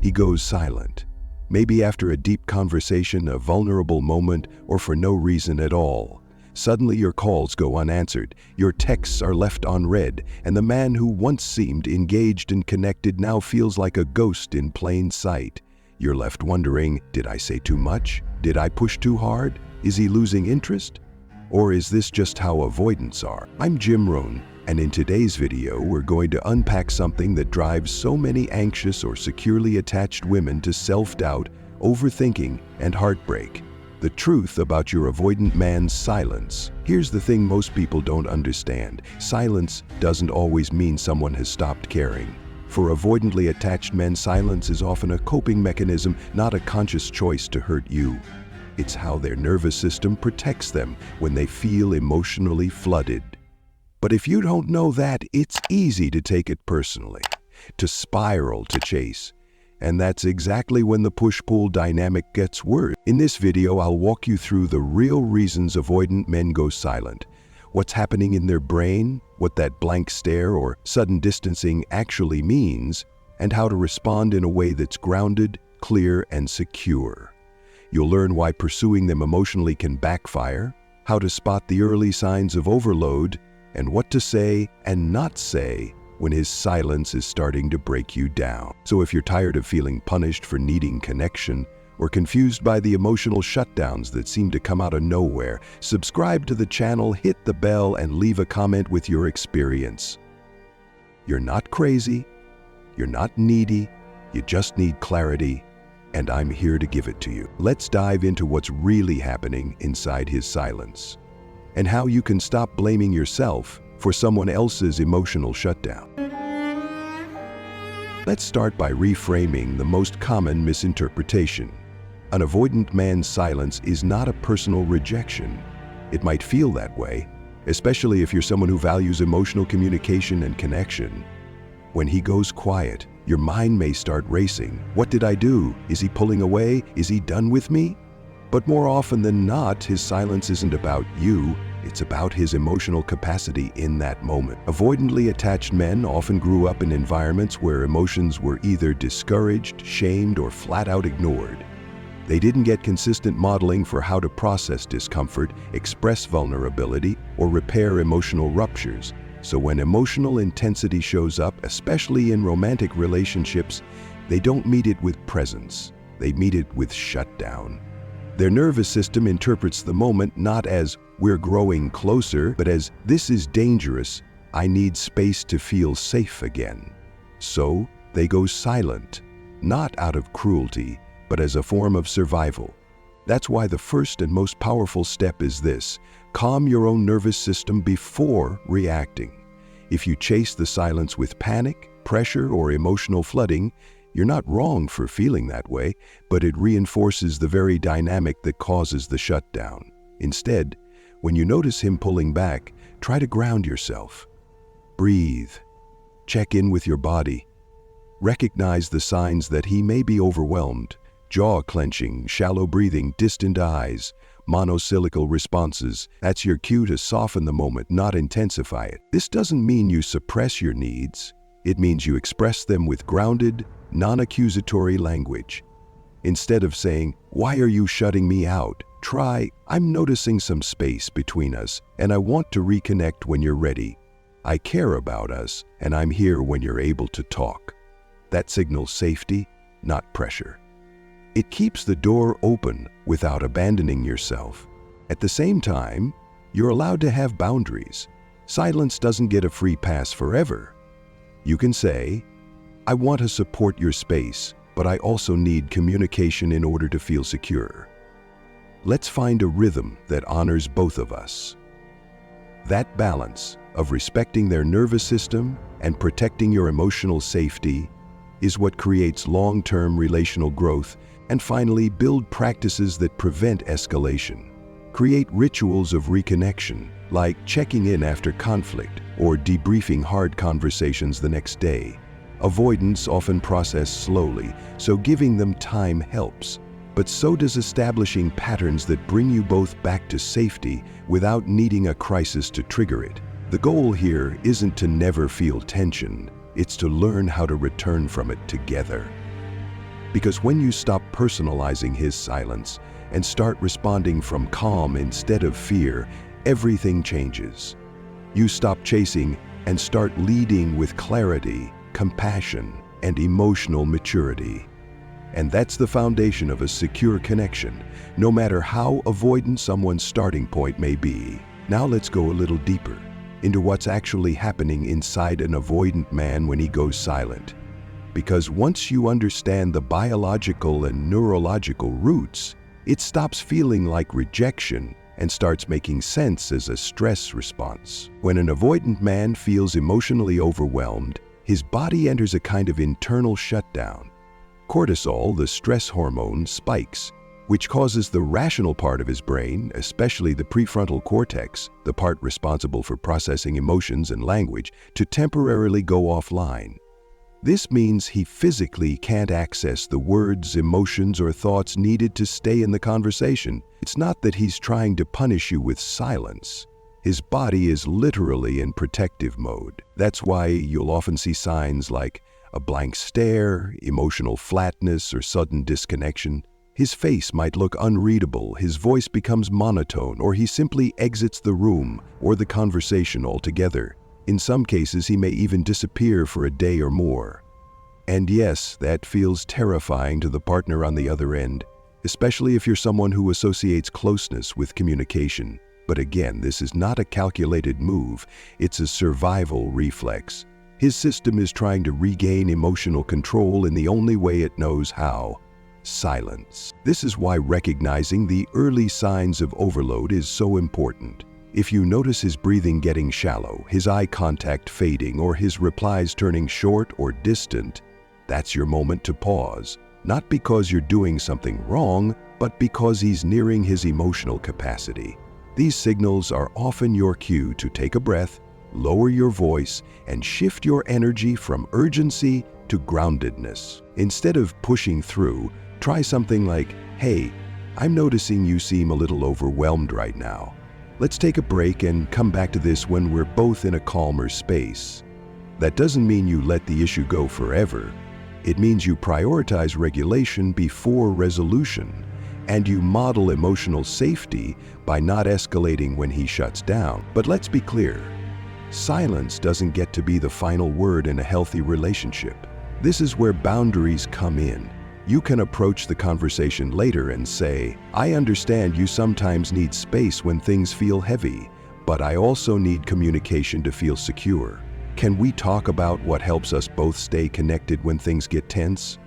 He goes silent. Maybe after a deep conversation, a vulnerable moment, or for no reason at all. Suddenly your calls go unanswered, your texts are left unread, and the man who once seemed engaged and connected now feels like a ghost in plain sight. You're left wondering, did I say too much? Did I push too hard? Is he losing interest? Or is this just how avoidants are? I'm Jim Rohn, and in today's video we're going to unpack something that drives so many anxious or securely attached women to self-doubt, overthinking, and heartbreak. The truth about your avoidant man's silence. Here's the thing most people don't understand. Silence doesn't always mean someone has stopped caring. For avoidantly attached men, silence is often a coping mechanism, not a conscious choice to hurt you. It's how their nervous system protects them when they feel emotionally flooded. But if you don't know that, it's easy to take it personally, to spiral, to chase. And that's exactly when the push-pull dynamic gets worse. In this video, I'll walk you through the real reasons avoidant men go silent, what's happening in their brain, what that blank stare or sudden distancing actually means, and how to respond in a way that's grounded, clear, and secure. You'll learn why pursuing them emotionally can backfire, how to spot the early signs of overload, and what to say and not say when his silence is starting to break you down. So if you're tired of feeling punished for needing connection, or confused by the emotional shutdowns that seem to come out of nowhere, subscribe to the channel, hit the bell, and leave a comment with your experience. You're not crazy, you're not needy, you just need clarity, and I'm here to give it to you. Let's dive into what's really happening inside his silence, and how you can stop blaming yourself for someone else's emotional shutdown. Let's start by reframing the most common misinterpretation. An avoidant man's silence is not a personal rejection. It might feel that way, especially if you're someone who values emotional communication and connection. When he goes quiet, your mind may start racing. What did I do? Is he pulling away? Is he done with me? But more often than not, his silence isn't about you. It's about his emotional capacity in that moment. Avoidantly attached men often grew up in environments where emotions were either discouraged, shamed, or flat out ignored. They didn't get consistent modeling for how to process discomfort, express vulnerability, or repair emotional ruptures. So when emotional intensity shows up, especially in romantic relationships, they don't meet it with presence. They meet it with shutdown. Their nervous system interprets the moment not as "we're growing closer," but as "this is dangerous, I need space to feel safe again." So they go silent, not out of cruelty, but as a form of survival. That's why the first and most powerful step is this: calm your own nervous system before reacting. If you chase the silence with panic, pressure, or emotional flooding, you're not wrong for feeling that way, but it reinforces the very dynamic that causes the shutdown. Instead, when you notice him pulling back, try to ground yourself. Breathe. Check in with your body. Recognize the signs that he may be overwhelmed: jaw clenching, shallow breathing, distant eyes, monosyllable responses. That's your cue to soften the moment, not intensify it. This doesn't mean you suppress your needs. It means you express them with grounded, non-accusatory language. Instead of saying, "Why are you shutting me out?" try, "I'm noticing some space between us, and I want to reconnect when you're ready. I care about us, and I'm here when you're able to talk." That signals safety, not pressure. It keeps the door open without abandoning yourself. At the same time, you're allowed to have boundaries. Silence doesn't get a free pass forever. You can say, "I want to support your space, but I also need communication in order to feel secure. Let's find a rhythm that honors both of us." That balance of respecting their nervous system and protecting your emotional safety is what creates long-term relational growth. And finally, build practices that prevent escalation. Create rituals of reconnection, like checking in after conflict or debriefing hard conversations the next day. Avoidants often process slowly, so giving them time helps. But so does establishing patterns that bring you both back to safety without needing a crisis to trigger it. The goal here isn't to never feel tension, it's to learn how to return from it together. Because when you stop personalizing his silence and start responding from calm instead of fear, everything changes. You stop chasing and start leading with clarity, compassion, and emotional maturity. And that's the foundation of a secure connection, no matter how avoidant someone's starting point may be. Now let's go a little deeper into what's actually happening inside an avoidant man when he goes silent. Because once you understand the biological and neurological roots, it stops feeling like rejection and starts making sense as a stress response. When an avoidant man feels emotionally overwhelmed, his body enters a kind of internal shutdown. Cortisol, the stress hormone, spikes, which causes the rational part of his brain, especially the prefrontal cortex, the part responsible for processing emotions and language, to temporarily go offline. This means he physically can't access the words, emotions, or thoughts needed to stay in the conversation. It's not that he's trying to punish you with silence. His body is literally in protective mode. That's why you'll often see signs like a blank stare, emotional flatness, or sudden disconnection. His face might look unreadable, his voice becomes monotone, or he simply exits the room or the conversation altogether. In some cases, he may even disappear for a day or more. And yes, that feels terrifying to the partner on the other end, especially if you're someone who associates closeness with communication. But again, this is not a calculated move, it's a survival reflex. His system is trying to regain emotional control in the only way it knows how: silence. This is why recognizing the early signs of overload is so important. If you notice his breathing getting shallow, his eye contact fading, or his replies turning short or distant, that's your moment to pause. Not because you're doing something wrong, but because he's nearing his emotional capacity. These signals are often your cue to take a breath, lower your voice, and shift your energy from urgency to groundedness. Instead of pushing through, try something like, "Hey, I'm noticing you seem a little overwhelmed right now. Let's take a break and come back to this when we're both in a calmer space." That doesn't mean you let the issue go forever. It means you prioritize regulation before resolution, and you model emotional safety by not escalating when he shuts down. But let's be clear, silence doesn't get to be the final word in a healthy relationship. This is where boundaries come in. You can approach the conversation later and say, "I understand you sometimes need space when things feel heavy, but I also need communication to feel secure. Can we talk about what helps us both stay connected when things get tense?"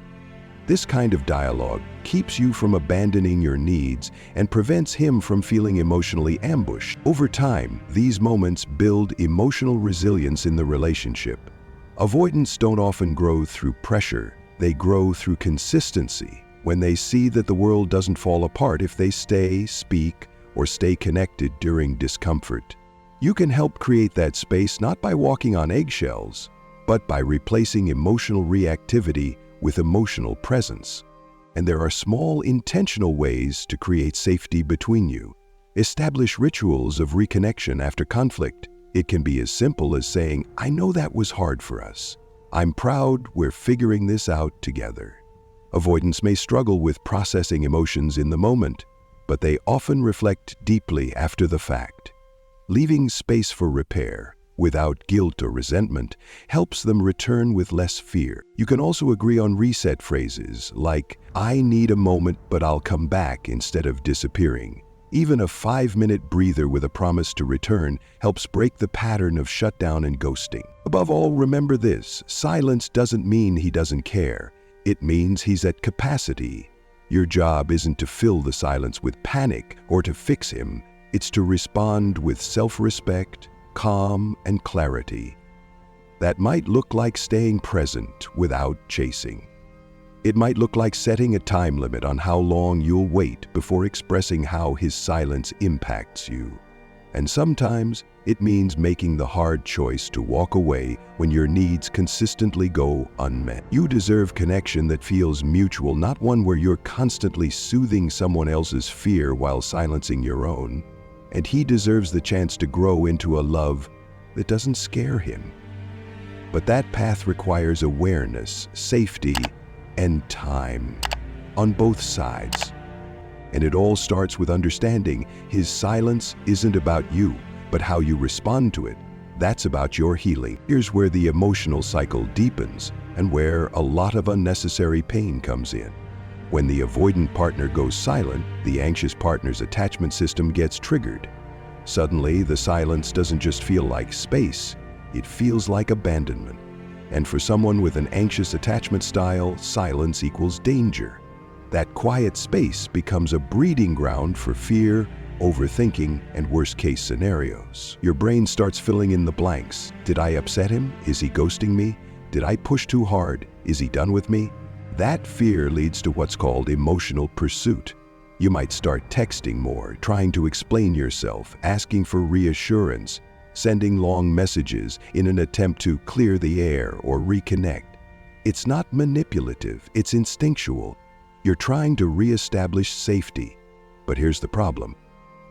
This kind of dialogue keeps you from abandoning your needs and prevents him from feeling emotionally ambushed. Over time, these moments build emotional resilience in the relationship. Avoidants don't often grow through pressure. They grow through consistency, when they see that the world doesn't fall apart if they stay, speak, or stay connected during discomfort. You can help create that space not by walking on eggshells, but by replacing emotional reactivity with emotional presence. And there are small, intentional ways to create safety between you. Establish rituals of reconnection after conflict. It can be as simple as saying, "I know that was hard for us. I'm proud we're figuring this out together." Avoidants may struggle with processing emotions in the moment, but they often reflect deeply after the fact. Leaving space for repair, without guilt or resentment, helps them return with less fear. You can also agree on reset phrases like, "I need a moment, but I'll come back," instead of disappearing. Even a 5-minute breather with a promise to return helps break the pattern of shutdown and ghosting. Above all, remember this: silence doesn't mean he doesn't care. It means he's at capacity. Your job isn't to fill the silence with panic or to fix him. It's to respond with self-respect, calm, and clarity. That might look like staying present without chasing. It might look like setting a time limit on how long you'll wait before expressing how his silence impacts you. And sometimes it means making the hard choice to walk away when your needs consistently go unmet. You deserve connection that feels mutual, not one where you're constantly soothing someone else's fear while silencing your own. And he deserves the chance to grow into a love that doesn't scare him. But that path requires awareness, safety, and time on both sides. And it all starts with understanding his silence isn't about you, but how you respond to it. That's about your healing. Here's where the emotional cycle deepens and where a lot of unnecessary pain comes in. When the avoidant partner goes silent, the anxious partner's attachment system gets triggered. Suddenly, the silence doesn't just feel like space, it feels like abandonment. And for someone with an anxious attachment style, silence equals danger. That quiet space becomes a breeding ground for fear, overthinking, and worst-case scenarios. Your brain starts filling in the blanks. Did I upset him? Is he ghosting me? Did I push too hard? Is he done with me? That fear leads to what's called emotional pursuit. You might start texting more, trying to explain yourself, asking for reassurance, sending long messages in an attempt to clear the air or reconnect. It's not manipulative, it's instinctual. You're trying to reestablish safety. But here's the problem.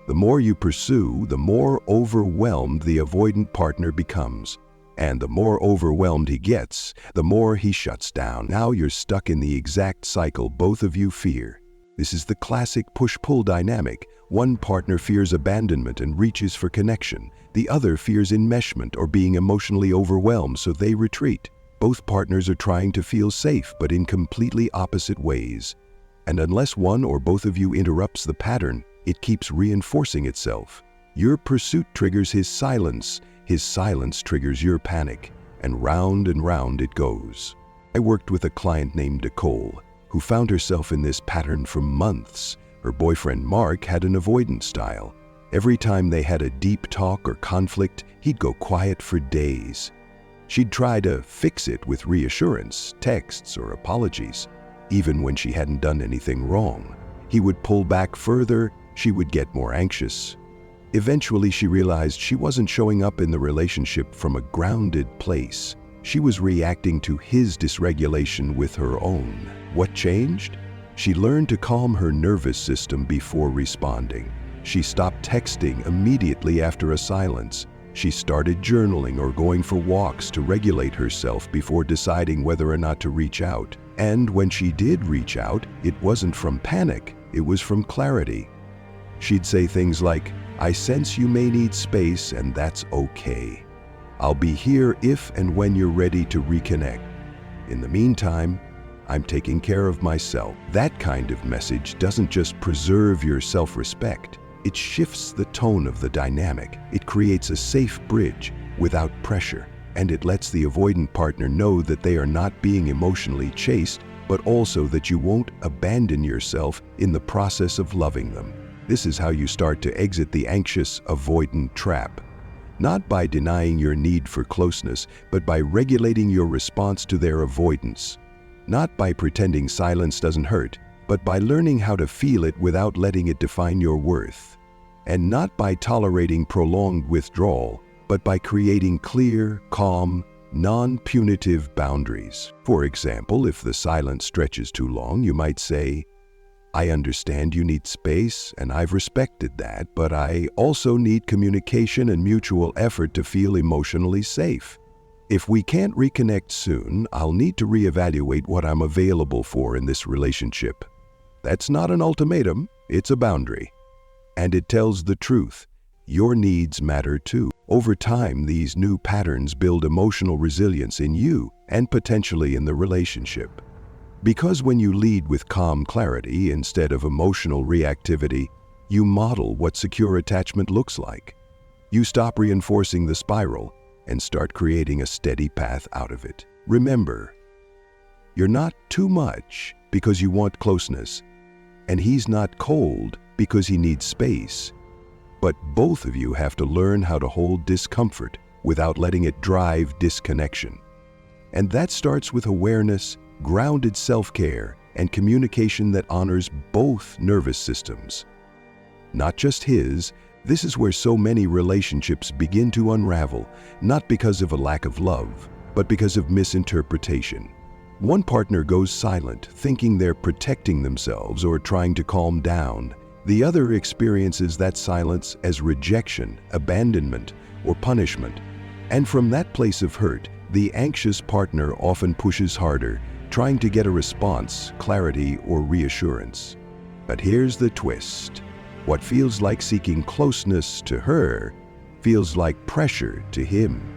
The more you pursue, the more overwhelmed the avoidant partner becomes. And the more overwhelmed he gets, the more he shuts down. Now you're stuck in the exact cycle both of you fear. This is the classic push-pull dynamic. One partner fears abandonment and reaches for connection. The other fears enmeshment or being emotionally overwhelmed, so they retreat. Both partners are trying to feel safe, but in completely opposite ways. And unless one or both of you interrupts the pattern, it keeps reinforcing itself. Your pursuit triggers his silence triggers your panic, and round it goes. I worked with a client named Nicole, who found herself in this pattern for months. Her boyfriend Mark had an avoidant style. Every time they had a deep talk or conflict, he'd go quiet for days. She'd try to fix it with reassurance, texts, or apologies. Even when she hadn't done anything wrong, he would pull back further, she would get more anxious. Eventually, she realized she wasn't showing up in the relationship from a grounded place. She was reacting to his dysregulation with her own. What changed? She learned to calm her nervous system before responding. She stopped texting immediately after a silence. She started journaling or going for walks to regulate herself before deciding whether or not to reach out. And when she did reach out, it wasn't from panic, it was from clarity. She'd say things like, "I sense you may need space, and that's okay. I'll be here if and when you're ready to reconnect. In the meantime, I'm taking care of myself." That kind of message doesn't just preserve your self-respect, it shifts the tone of the dynamic. It creates a safe bridge without pressure, and it lets the avoidant partner know that they are not being emotionally chased, but also that you won't abandon yourself in the process of loving them. This is how you start to exit the anxious avoidant trap. Not by denying your need for closeness, but by regulating your response to their avoidance. Not by pretending silence doesn't hurt, but by learning how to feel it without letting it define your worth. And not by tolerating prolonged withdrawal, but by creating clear, calm, non-punitive boundaries. For example, if the silence stretches too long, you might say, "I understand you need space, and I've respected that, but I also need communication and mutual effort to feel emotionally safe. If we can't reconnect soon, I'll need to reevaluate what I'm available for in this relationship." That's not an ultimatum, it's a boundary. And it tells the truth. Your needs matter too. Over time, these new patterns build emotional resilience in you and potentially in the relationship. Because when you lead with calm clarity instead of emotional reactivity, you model what secure attachment looks like. You stop reinforcing the spiral and start creating a steady path out of it. Remember, you're not too much because you want closeness, and he's not cold because he needs space. But both of you have to learn how to hold discomfort without letting it drive disconnection. And that starts with awareness, grounded self-care, and communication that honors both nervous systems. Not just his. This is where so many relationships begin to unravel, not because of a lack of love, but because of misinterpretation. One partner goes silent, thinking they're protecting themselves or trying to calm down. The other experiences that silence as rejection, abandonment, or punishment. And from that place of hurt, the anxious partner often pushes harder, trying to get a response, clarity, or reassurance. But here's the twist. What feels like seeking closeness to her feels like pressure to him.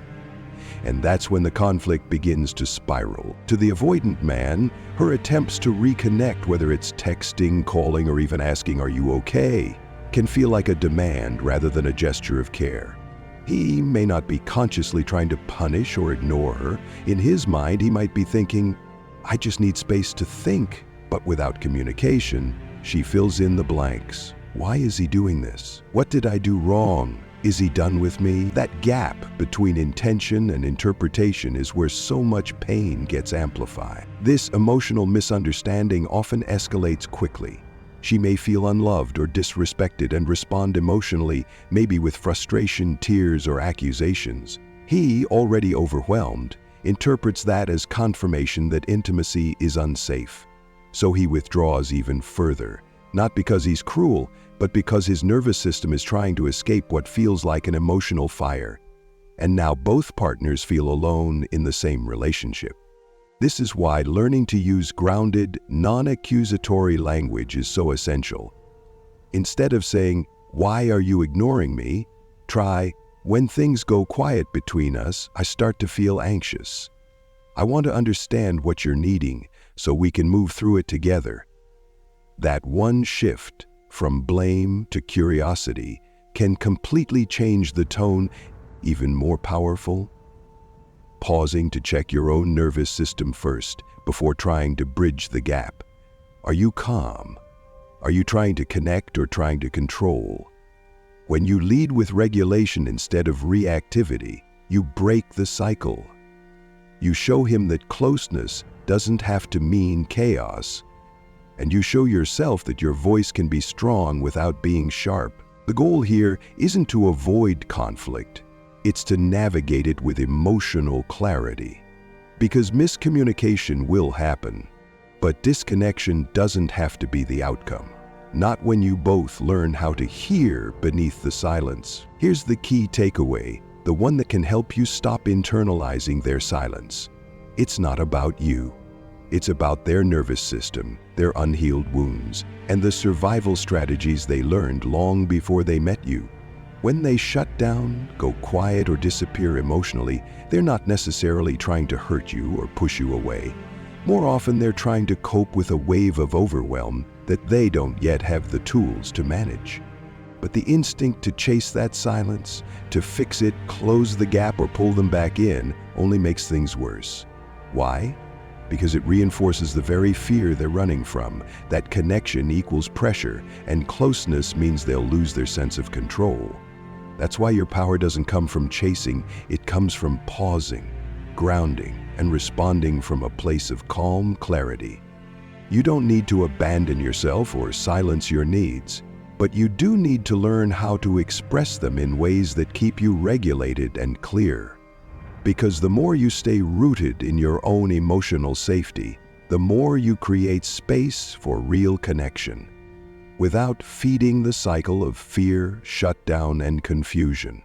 And that's when the conflict begins to spiral. To the avoidant man, her attempts to reconnect, whether it's texting, calling, or even asking, "Are you okay?" can feel like a demand rather than a gesture of care. He may not be consciously trying to punish or ignore her. In his mind, he might be thinking, "I just need space to think." But without communication, she fills in the blanks. Why is he doing this? What did I do wrong? Is he done with me? That gap between intention and interpretation is where so much pain gets amplified. This emotional misunderstanding often escalates quickly. She may feel unloved or disrespected and respond emotionally, maybe with frustration, tears, or accusations. He, already overwhelmed, interprets that as confirmation that intimacy is unsafe. So he withdraws even further, not because he's cruel, but because his nervous system is trying to escape what feels like an emotional fire. And now both partners feel alone in the same relationship. This is why learning to use grounded, non-accusatory language is so essential. Instead of saying, "Why are you ignoring me?" try, "When things go quiet between us, I start to feel anxious. I want to understand what you're needing so we can move through it together." That one shift from blame to curiosity can completely change the tone. Even more powerful, pausing to check your own nervous system first before trying to bridge the gap. Are you calm? Are you trying to connect or trying to control? When you lead with regulation instead of reactivity, you break the cycle. You show him that closeness doesn't have to mean chaos, and you show yourself that your voice can be strong without being sharp. The goal here isn't to avoid conflict, it's to navigate it with emotional clarity. Because miscommunication will happen, but disconnection doesn't have to be the outcome. Not when you both learn how to hear beneath the silence. Here's the key takeaway, the one that can help you stop internalizing their silence. It's not about you. It's about their nervous system, their unhealed wounds, and the survival strategies they learned long before they met you. When they shut down, go quiet, or disappear emotionally, they're not necessarily trying to hurt you or push you away. More often, they're trying to cope with a wave of overwhelm that they don't yet have the tools to manage. But the instinct to chase that silence, to fix it, close the gap, or pull them back in only makes things worse. Why? Because it reinforces the very fear they're running from, that connection equals pressure, and closeness means they'll lose their sense of control. That's why your power doesn't come from chasing, it comes from pausing, grounding, and responding from a place of calm clarity. You don't need to abandon yourself or silence your needs, but you do need to learn how to express them in ways that keep you regulated and clear. Because the more you stay rooted in your own emotional safety, the more you create space for real connection, without feeding the cycle of fear, shutdown, and confusion.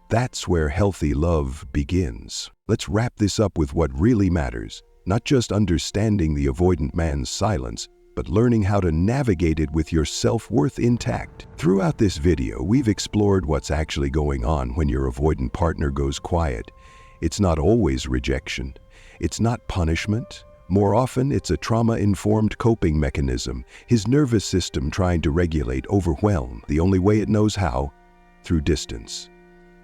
That's where healthy love begins. Let's wrap this up with what really matters, not just understanding the avoidant man's silence, but learning how to navigate it with your self-worth intact. Throughout this video, we've explored what's actually going on when your avoidant partner goes quiet. It's not always rejection. It's not punishment. More often, it's a trauma-informed coping mechanism, his nervous system trying to regulate overwhelm the only way it knows how, through distance.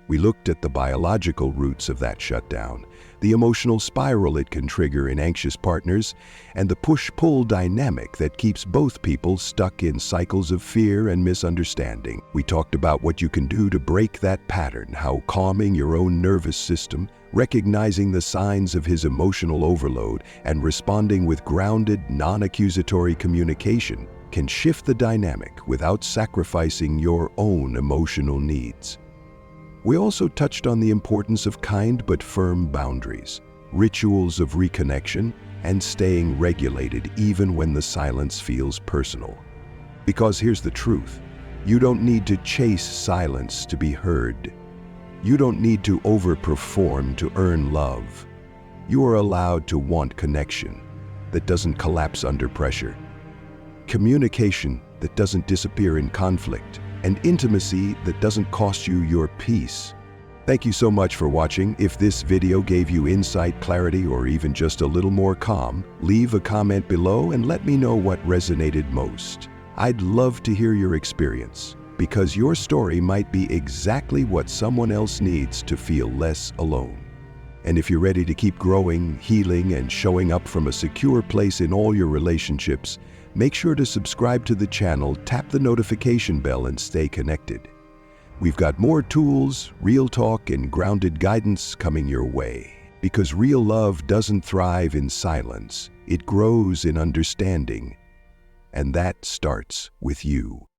We looked at the biological roots of that shutdown, the emotional spiral it can trigger in anxious partners, and the push-pull dynamic that keeps both people stuck in cycles of fear and misunderstanding. We talked about what you can do to break that pattern, how calming your own nervous system, recognizing the signs of his emotional overload, and responding with grounded, non-accusatory communication can shift the dynamic without sacrificing your own emotional needs. We also touched on the importance of kind but firm boundaries, rituals of reconnection, and staying regulated even when the silence feels personal. Because here's the truth, you don't need to chase silence to be heard. You don't need to overperform to earn love. You are allowed to want connection, that doesn't collapse under pressure, communication that doesn't disappear in conflict, and intimacy that doesn't cost you your peace. Thank you so much for watching. If this video gave you insight, clarity, or even just a little more calm, leave a comment below and let me know what resonated most. I'd love to hear your experience, because your story might be exactly what someone else needs to feel less alone. And if you're ready to keep growing, healing, and showing up from a secure place in all your relationships, make sure to subscribe to the channel, tap the notification bell, and stay connected. We've got more tools, real talk, and grounded guidance coming your way. Because real love doesn't thrive in silence, it grows in understanding. And that starts with you.